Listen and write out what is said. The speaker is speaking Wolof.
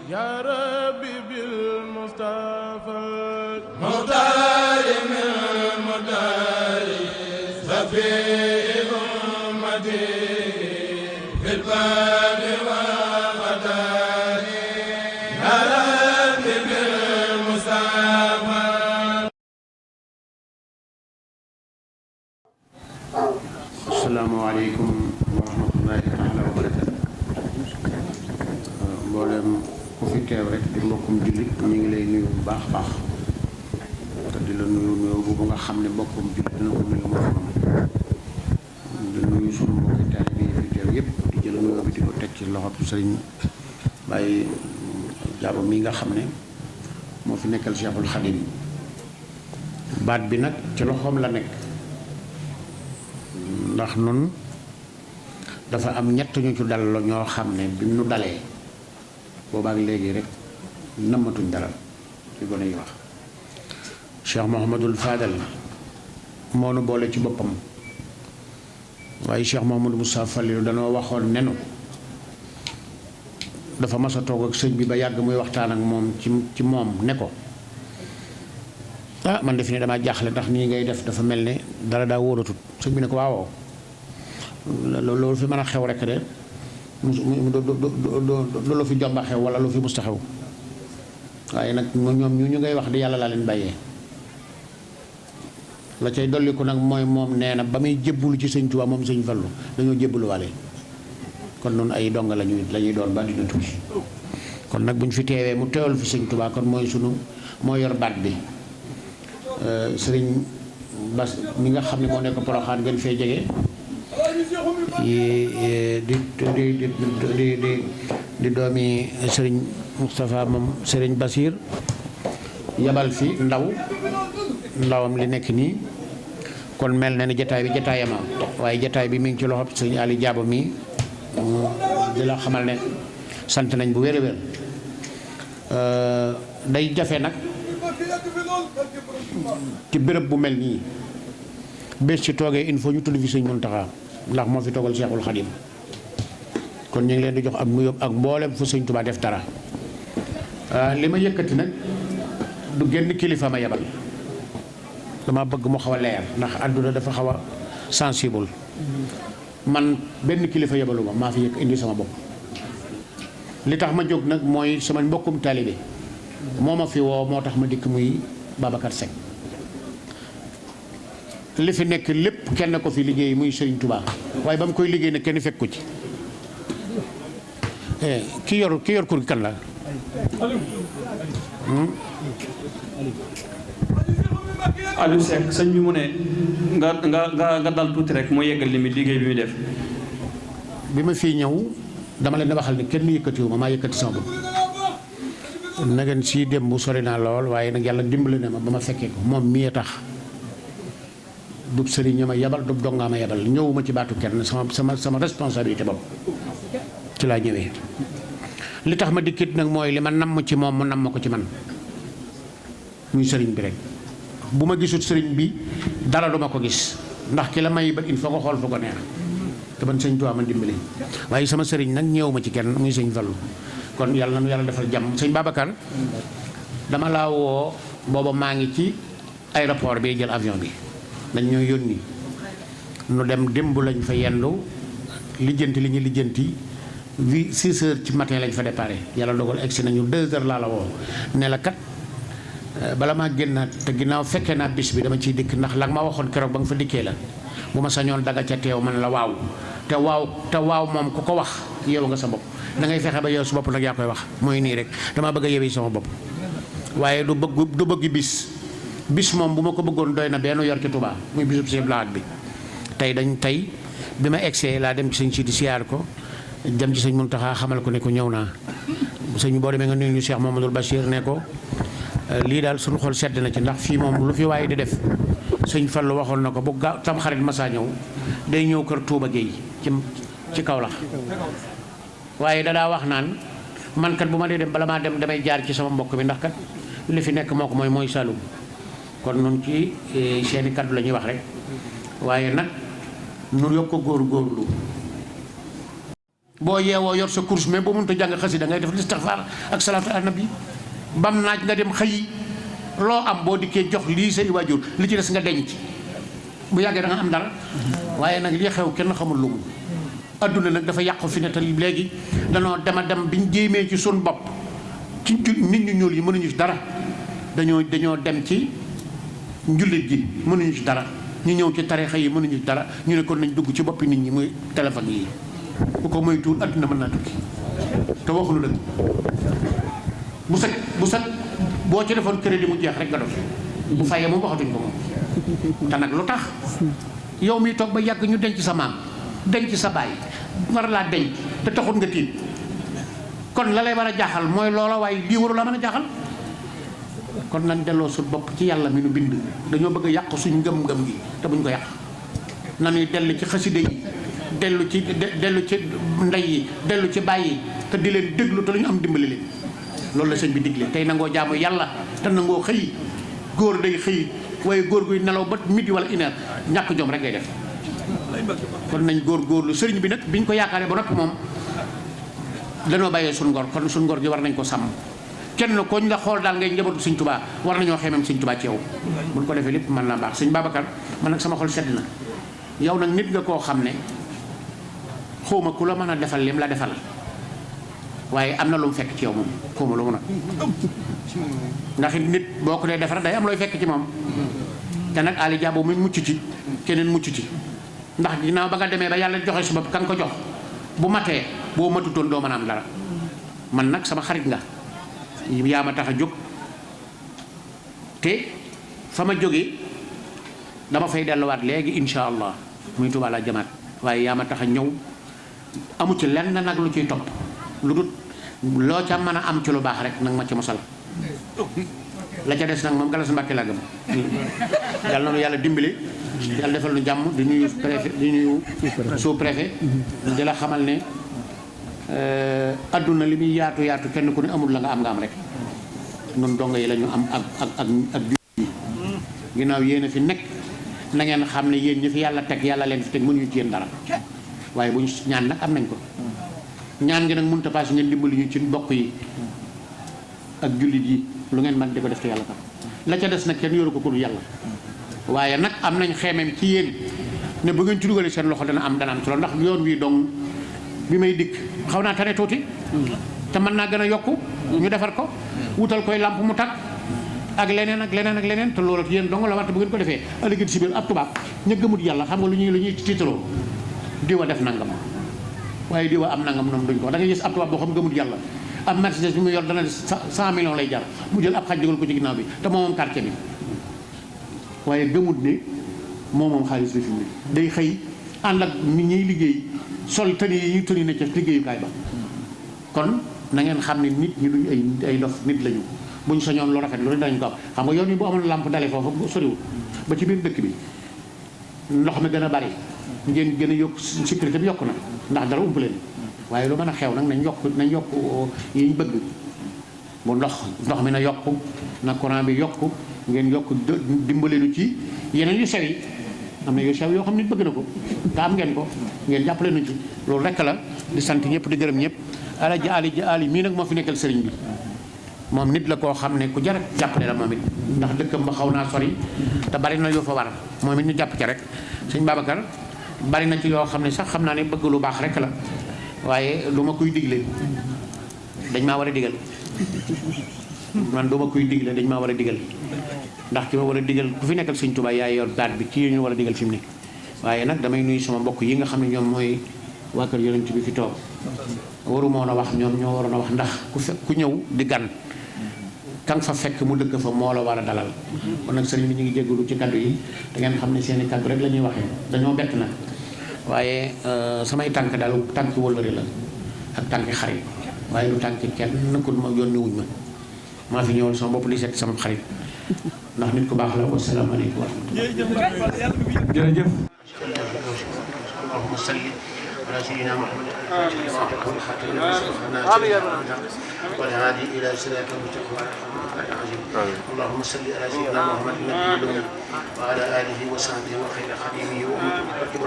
يا ربي بالمصطفى مختار من مدار سفي أمتي في الباب والغدار يا ربي بالمصطفى. السلام عليكم ورحمة الله تعالى وبركاته. mboolem ku fi teew rek di mbokkum jullit ñu ngi lay nuyu bu baax baax te di la nuyu bu nga xam ne mbokkum jullit dina ko nuyu moo xam di nuyu sunu mbokki taalibe yi fi teew yëpp di jël nuyoo bi di ko teg ci loxo sëriñ Baye Jaabo mi nga xam ne moo fi nekkal Cheikhul Khadim baat bi nag ci loxoom la nekk ndax nun dafa am ñett ñu ci dal ñoo xam ne bi nu dalee boobaak léegi rek nëmmatuñ dara li gone yi wax Cheikh Mouhamadul Fadal moo nu boole ci boppam waaye Cheikh Mouhamadou Moussa Fallilu danoo waxoon nenu dafa mas a toog ak sëñ bi ba yàgg muy waxtaan ak moom ci moom ne ko man def ne damaa jaaxle ndax nii ngay def dafa mel ne dara daa wóoratut sëñ bi ne ko waawoo loolu fi mën a xew rek de lu fi jomba xew wala lu fi musta xew waaye nag ñoom ñu ngay wax di yàlla laa leen bàyyee la cay dolliku nag mooy moom nee na ba muy jébbulu ci sëñ Tuubaa moom sëñ Fallu dañoo jébbuluwaale kon noonu ay donga lañuy doon ba dina tukki kon nag bu ñu fi teewee mu teewal fi sëñ Tuubaa kon moo yor baat bi sëriñ Bas mi nga xam ne moo nekk Poroxaan gën fee jege di doomi sëriñ Moustapha moom sëriñ Basir yabal fi ndawam li nekk nii kon mel na ni jataay bi jataayama waaye jataay bi mi ngi ci loxo sëriñ Ali Jaabo mi di la xamal ne sant nañ bu wér a wér day jafe nag ci béréb bu mel nii bés ci toogee il faut ñu tudd fi sëñ Muntaxa ndax moo fi toogal Seexul Xadim kon ñu ngi leen di jox ak nuyoo ak mboolem fu sëñ Tuubaa def dara li ma yëkkati nag du génn kilifa ma yebal dama bëgg mu xaw a leer ndax àdduna dafa xaw a sensible man benn kilifa yebaluma maa fi yëkk indi sama bopp li tax ma jóg nag mooy sama mbokkum taalibe moo ma fi woo moo tax ma dikk muy Babacar Seck li fi nekk lépp kenn ko fi liggéey muy Serigne Touba waaye ba mu koy liggéey nag kenn fekk ko ci ki yor kur gi kan la Aliou Seck sëñ bi mu ne nga dal tuuti rek moo yeggal li mi liggéey bi muy def. bi ma fii ñëw dama leen di waxal ni kenn yëkkatiwu ma maa yëkkati sama bopp nageen si démb bu sori naa lool waaye nag yàlla dimbali na ma ba ma fekkee ko moom mii tax dub sëriñ ma yebal dub dongaa ma yebal ñëwuma ci baatu kenn sama responsabilité bopp ci laa ñëwee li tax ma dikkit nag mooy li ma namm ci moom mu namm ma ko ci man muy sëriñ bi rek bu ma gisut sëriñ bi dara duma ko gis ndax ki la may ba il faut nga xool fu ko neex te man sëñ Tuubaa ma dimbali waaye sama sëriñ nag ñëwuma ci kenn muy sëñ Fallu kon yàlla na nu yàlla defal jàmm sëñ Babacar dama laa woo booba maa ngi ci aéroport bi jël avion bi dañ ñoo yónni nu dem démb lañ fa yendu lijjanti li ñu lijjanti 6 heures ci matin lañ fa déparé yàlla dogal egsi nañu 2 heures laa la woo ne la kat bala maa génnaat te ginnaaw fekkee naa bis bi dama ciy dikk ndax la ma waxoon keroog ba nga fa dikkee la bu ma sañoon daga ca teew man la waaw te waaw moom ku ko wax yow nga sa bopp da ngay fexe ba yow su bopp nag yaa koy wax mooy nii rek dama bëgg a yewi sama bopp waaye du bëgg bis moom bu ma ko bëggoon doy na benn yor ci Touba muy bisub Sëñ Blaat bi tey bi ma egsee laa dem ci sëñ Sidi siyaar ko dem ci sëñ Muntaxa xamal ko ne ko ñëw naa sëñ boo demee nga nuyu ñu Cheikh Mamadou Bachir ne ko lii daal suñu xol sedd na ci ndax fii moom lu fi waaye di def sëñ Fallu waxoon na ko bu gaaw tam xarit masaa ñëw day ñëw kër Touba Gueye ci Kaolack waaye dadaa wax naan man kat bu ma dee dem bala maa dem damay jaar ci sama mbokk bi ndax kat li fi nekk moo ko mooy Saloum kon nun ci seeni kaddu la ñuy wax rek waaye nag nu yokk ko góorlu boo yeewoo yor sa course mais boo mënut a jàng xasida ngay def listixfaar ak salaatu ala nabi bam naaj nga dem xëyi loo am boo dikkee jox lii say waajur li ci des nga denc bu yàggee da nga am dara waaye nag li xew kenn xamul lu mu adduna nag dafa yàqu fi ne te léegi danoo dem biñ jéemee ci sun bopp ci nit ñu ñuul yi mënuñu ci dara dañoo dem ci njullit gi mënuñu ci dara ñu ñëw ci tarixa yi mënuñu ci dara ñu ne kon nañ dugg ci boppi nit ñi muy téléphone yi ku ko moytuwul adduna mën naa tukki te waxuñu dëgg bu set boo ci defoon crédit mu jeex rek nga dof bu fayee moom waxatuñ ko moom te nag lu tax yow mi toog ba yàgg ñu denc sa maam denc sa baay war laa denc te taxul nga tiit kon la lay war a jaaxal mooy loola waaye lii waru la mën a jaaxal kon nañ delloo su bopp ci yàlla mi nu bind dañoo bëgg a yàq suñ ngëm-ngëm gi te buñ ko yàq nañuy dellu ci xaside yi dellu ci ndey yi dellu ci bàyyi te di leen déglu te lu ñu am dimbali leen loolu la sëñ bi digle tey nangoo jaamu yàlla te nangoo xëy góor day xëy waaye góor guy nelaw ba midi wala une heure ñàkk jom rek ngay def kon nañ góorgóorlu sëriñ bi nag biñ ko yaakaaree ba noppi moom danoo bàyyee suñ ngor kon suñ ngor gi war nañ ko sàmm kenn koñ la xool daal ngay njabootu sëñ Tuubaa war nañoo xeemem sëñ Tuubaa ci yow buñ ko defee lépp mën naa baax sëñ Babacar man nag sama xol sedd na yow nag nit nga koo xam ne xawma ku la mën a defal lim la defal waaye am na lu mu fekk ci yow moom xawma lu mu nag ndax nit boo ko dee defar day am looy fekk ci moom te nag Ali Dia boobu mu mucc ci keneen mucc ci ndax ginnaaw ba nga demee ba yàlla joxe su bopp ka nga ko jox bu matee boo matutoon doo mën a am dara man nag sama xarit nga yaa ma tax a jóg te fa ma jógee dama fay delluwaat léegi insha allah muy Tuubaa la jamaat waaye yaa ma tax a ñëw amu ci lenn nag lu ciy topp lu dut loo ca mën a am ci lu baax rek nag ma ci mosal la ca des nag moom Galas Mbàkke laa gëm yàlla na nu yàlla dimbali yàlla defal nu jàmm di nuyu préfet di nuyu sous-préfet di la xamal ne adduna li muy yaatu yaatu kenn ku ne amul la nga am rek nun dongo yi la ñu am ak yi ginnaaw yéen a fi nekk na ngeen xam ne yéen ñi fi yàlla teg yàlla leen fi teg mënuñu ci yéen dara waaye bu ñu ñaan nag am nañ ko ñaan ngi nag mënut a paase ngeen dimbali ñu ci mbokk yi ak jullit yi lu ngeen man di ko def te yàlla tax la ca des nag kenn yoru ko ku dul yàlla waaye nag am nañ xeemeem ci yéen ne bu ngeen ci dugalee seen loxo dana am ci loolu ndax yoon wi dong bi may dikk xaw naa tane tuuti te mën naa gën a yokku ñu defar ko wutal koy làmp mu tàkk ak leneen te loolu yéen dong la wante bu ngeen ko defee ëllëg si biir ab tubaab ña gëmut yàlla xam nga lu ñuy tiitaloo diwa def nangam waaye diwa am nangam noonu duñ ko da nga gis ab tubaab boo xam gëmut yàlla ab Mercedes bi mu yor dana 100 millions lay jar mu jël ab xaj dugal ko ci ginnaaw bi te moom quartier bi waaye gëmut ne moom xaalis bi fi mu ne day xëy ànd ak nit ñuy liggéey sol tëni yi ñu tëni na ca liggéeyukaay ba kon na ngeen xam ne nit ñi duñ ay dof nit lañu buñ sañoon lu rafet lu ne dañ ko am xam nga yoon yi bu amoon lampe dale foofu soriwul ba ci biir dëkk bi ndox mi gën a bari ngeen gën a yokk sécurité bi yokk na ndax dara ump leen waaye lu mën a xew nag nañ yokk yi ñu bëgg bu ndox mi na yokk na courant bi yokk ngeen yokk dimbaleenu ci yeneen yu sew yi am na yu sew yoo xam nit bëgg na ko te am ngeen ko ngeen jàppale nu ci loolu rekk la di sant ñëpp di gërëm ñëpp Alaaji Ali mii nag moo fi nekkal sëriñ bi moom nit la koo xam ne ku jar jàppale la moom it ndax dëkkam ba xaw naa sori te bari na yoo fa war moom it ñu jàpp ca rek sëñ Babacar bari na ci yoo xam ne sax xam naa ne bëgg lu baax rek la waaye lu ma koy digle dañ maa war a digal man du ma koy digle dañ maa war a digal ndax ki ma war a digal ku fi nekkal sëñ Tuubaa yaay yor baat bi ci ñu war a digal fi mu ne waaye nag damay nuyu sama mbokk yi nga xam ne ñoom mooy waa kër Yonent bi fi toog waru moon a wax ñoom ñoo waroon a wax ndax ku ñëw di gan kan fa fekk mu dëkk fa moo la war a dalal kon nag sëriñ bi ñu ngi jégalu ci kaddu yi da ngeen xam ne seeni kaddu rek la ñuy waxee dañoo bett nag waaye samay tànk daal tànk wëllëre la ak tànk xarit waaye du tànk kenn ku ma yónni wuñ ma maa fi ñëwal sama bopp li seet sama xarit ndax nit ku baax la wa salaamu aleykum wa rahmatulah jërëjëf allahumma salli ala sayyidina Muhammad والهادي إلى صراط المستقيم اللهم صل على سيدنا محمد وعلى آله وصحبه وخير خديمه وأمته